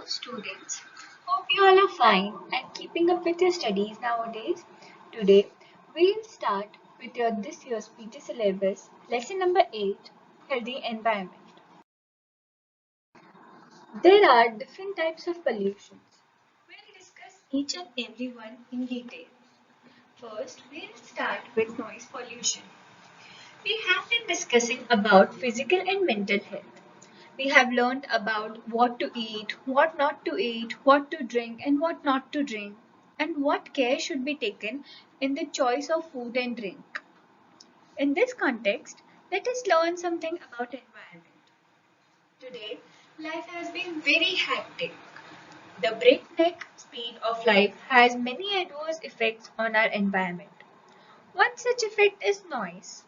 students. Hope you all are fine and keeping up with your studies nowadays. Today, we'll start with your this year's PT syllabus, lesson number 8, Healthy Environment. There are different types of pollutions. We'll discuss each and every one in detail. First, we'll start with noise pollution. We have been discussing about physical and mental health. We have learned about what to eat, what not to eat, what to drink, and what not to drink, and what care should be taken in the choice of food and drink. In this context, let us learn something about environment. Today, life has been very hectic. The breakneck speed of life has many adverse effects on our environment. One such effect is noise.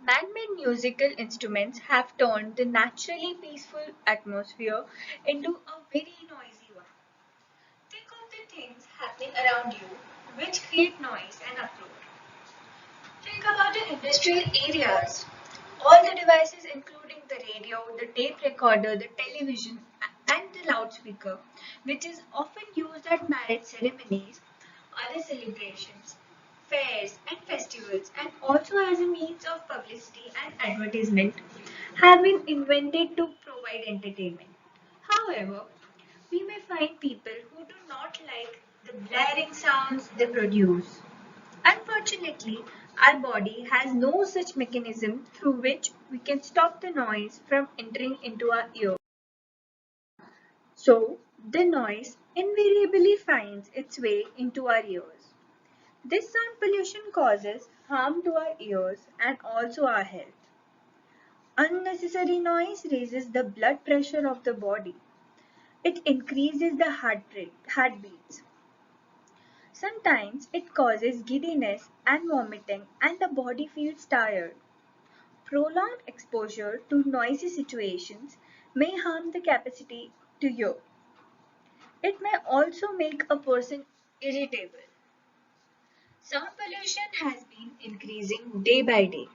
Man-made musical instruments have turned the naturally peaceful atmosphere into a very noisy one. Think of the things happening around you which create noise and uproar. Think about the industrial areas. All the devices including the radio, the tape recorder, the television and the loudspeaker, which is often used at marriage ceremonies, other celebrations, fairs and festivals, and also as a means of publicity and advertisement, have been invented to provide entertainment. However, we may find people who do not like the blaring sounds they produce. Unfortunately, our body has no such mechanism through which we can stop the noise from entering into our ear. So, the noise invariably finds its way into our ears. This sound pollution causes harm to our ears and also our health. Unnecessary noise raises the blood pressure of the body. It increases the heartbeats. Sometimes it causes giddiness and vomiting and the body feels tired. Prolonged exposure to noisy situations may harm the capacity to hear. It may also make a person irritable. Sound pollution has been increasing day by day.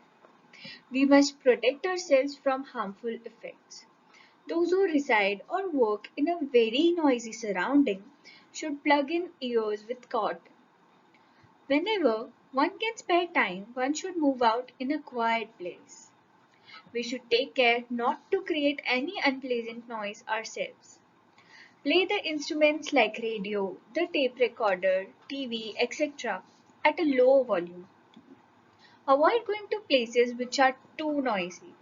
We must protect ourselves from harmful effects. Those who reside or work in a very noisy surrounding should plug in ears with cotton. Whenever one can spare time, one should move out in a quiet place. We should take care not to create any unpleasant noise ourselves. Play the instruments like radio, the tape recorder, TV, etc. at a low volume. Avoid going to places which are too noisy.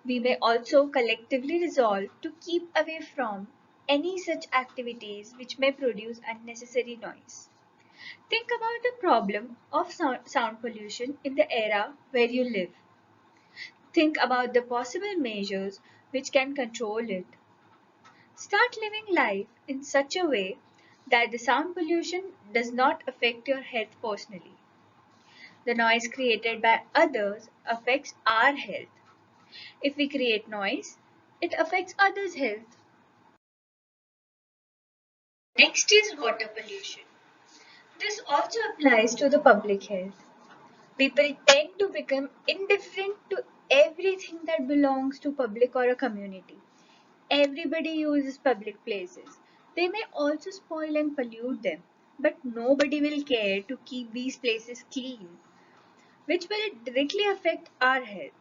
We may also collectively resolve to keep away from any such activities which may produce unnecessary noise. Think about the problem of sound pollution in the area where you live. Think about the possible measures which can control it. Start living life in such a way that the sound pollution does not affect your health personally. The noise created by others affects our health. If we create noise, it affects others' health. Next is water pollution. This also applies to the public health. People tend to become indifferent to everything that belongs to public or a community. Everybody uses public places. They may also spoil and pollute them, but nobody will care to keep these places clean, which will directly affect our health.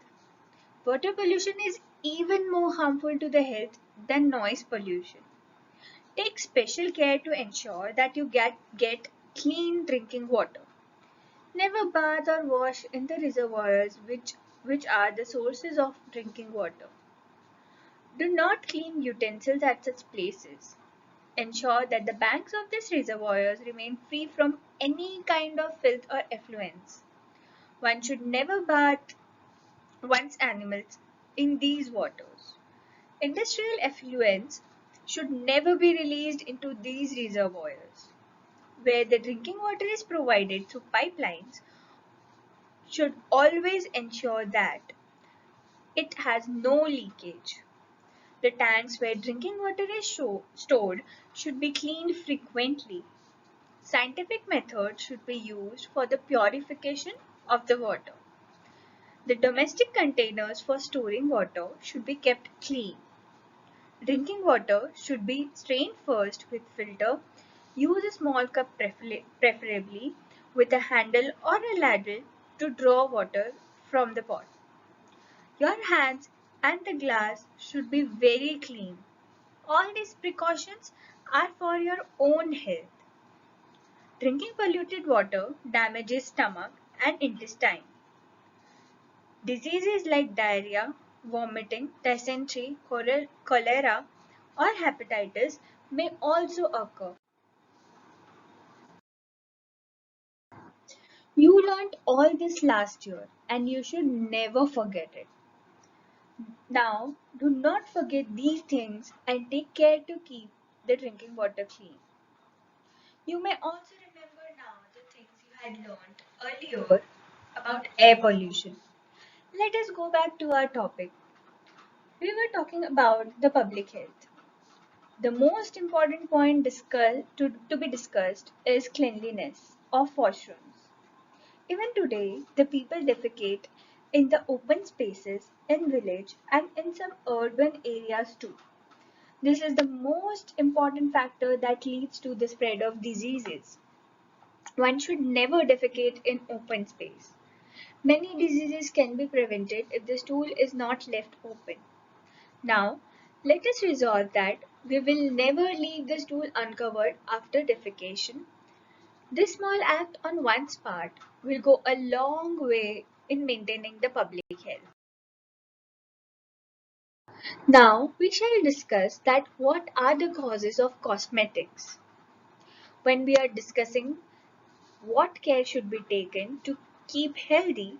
Water pollution is even more harmful to the health than noise pollution. Take special care to ensure that you get clean drinking water. Never bath or wash in the reservoirs which are the sources of drinking water. Do not clean utensils at such places. Ensure that the banks of these reservoirs remain free from any kind of filth or effluents. One should never bathe one's animals in these waters. Industrial effluents should never be released into these reservoirs. Where the drinking water is provided through pipelines, should always ensure that it has no leakage. The tanks where drinking water is stored should be cleaned frequently. Scientific methods should be used for the purification of the water. The domestic containers for storing water should be kept clean. Drinking water should be strained first with filter. Use a small cup preferably with a handle or a ladle to draw water from the pot. Your hands and the glass should be very clean. All these precautions are for your own health. Drinking polluted water damages stomach and intestine. Diseases like diarrhea, vomiting, dysentery, cholera, or hepatitis may also occur. You learned all this last year and you should never forget it. Now, do not forget these things and take care to keep the drinking water clean. You may also remember now the things you had learned earlier about air pollution. Let us go back to our topic. We were talking about the public health. The most important point to be discussed is cleanliness of washrooms. Even today, the people defecate in the open spaces in village and in some urban areas too. This is the most important factor that leads to the spread of diseases. One should never defecate in open space. Many diseases can be prevented if the stool is not left open. Now, let us resolve that we will never leave the stool uncovered after defecation. This small act on one's part will go a long way in maintaining the public health. Now, we shall discuss that what are the causes of cosmetics. When we are discussing what care should be taken to keep healthy,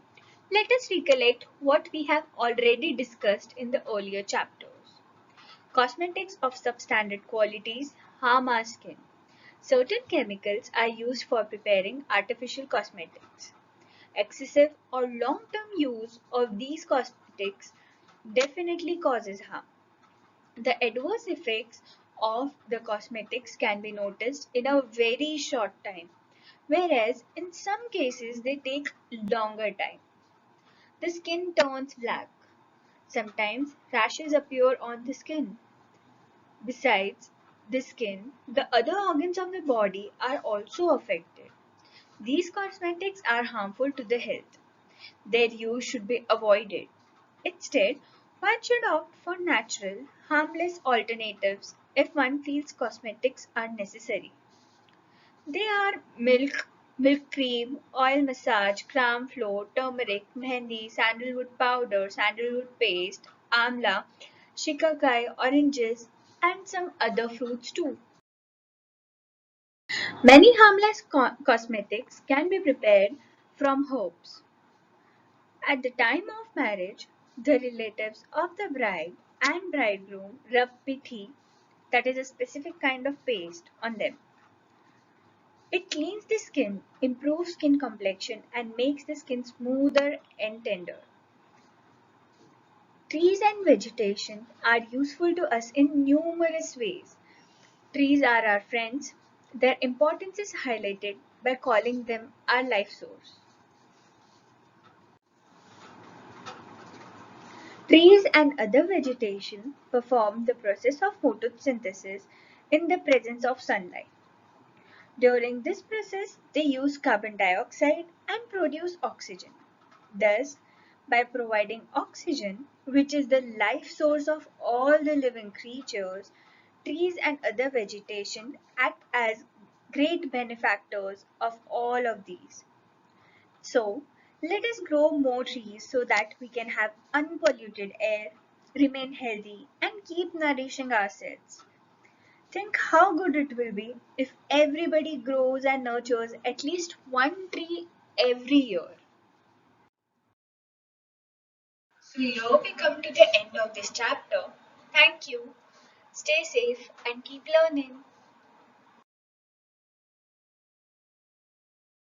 let us recollect what we have already discussed in the earlier chapters. Cosmetics of substandard qualities harm our skin. Certain chemicals are used for preparing artificial cosmetics. Excessive or long-term use of these cosmetics definitely causes harm. The adverse effects of the cosmetics can be noticed in a very short time, whereas in some cases they take longer time. The skin turns black. Sometimes rashes appear on the skin. Besides the skin, the other organs of the body are also affected. These cosmetics are harmful to the health. Their use should be avoided. Instead, one should opt for natural, harmless alternatives if one feels cosmetics are necessary. They are milk cream, oil massage, gram flour, turmeric, mehendi, sandalwood powder, sandalwood paste, amla, shikakai, oranges, and some other fruits too. Many harmless cosmetics can be prepared from herbs. At the time of marriage, the relatives of the bride and bridegroom rub pithi, that is a specific kind of paste, on them. It cleans the skin, improves skin complexion, and makes the skin smoother and tender. Trees and vegetation are useful to us in numerous ways. Trees are our friends. Their importance is highlighted by calling them our life source. Trees and other vegetation perform the process of photosynthesis in the presence of sunlight. During this process, they use carbon dioxide and produce oxygen. Thus, by providing oxygen, which is the life source of all the living creatures, trees and other vegetation act as great benefactors of all of these. So, let us grow more trees so that we can have unpolluted air, remain healthy, and keep nourishing ourselves. Think how good it will be if everybody grows and nurtures at least one tree every year. So, here we come to the end of this chapter. Thank you. Stay safe and keep learning.